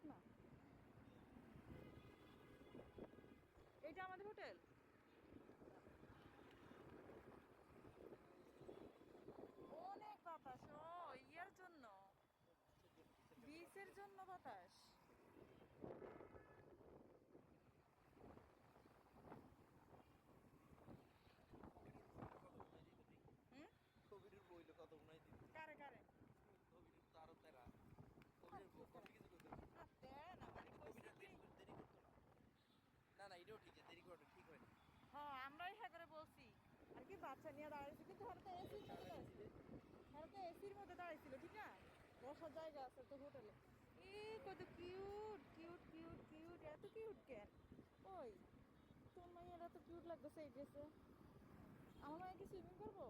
না। এইটা আমাদের হোটেল। অনেক বাতাস, ও ইয়ার জন্য, বিচের জন্য বাতাস। হুম। কবিরের বইলে কত গুনাই দিত। কারে কারে? কবিরের তো আরো তেরা। আর কবিরের কি করে? কবির কিছু করতে আর তেরা না, মানে কিন্তু কইছে কবিরের কি? দেরি করতো না। না না, এটাও ঠিক আছে, দেরি করাটা ঠিক হয় না। হ্যাঁ, আমরাই হ্যাঁ করে বলছি। আর কি বাচ্চা নিয়ে দাঁড়াইছি, কিন্তু ওরা তো এসির মধ্যে দাঁড়াইছিল। ওরা তো এসির মধ্যে দাঁড়াইছিল, ঠিক না? বসার জায়গা আছে তো হোটেলে। ই কত কিউট কিউট কিউট কিউট, এত কিউট কেন? ওই তোর মাইয়ার এত কিউট লাগতেছে এই ড্রেসে। আমার মাইয়া কি সুইমিং করবো?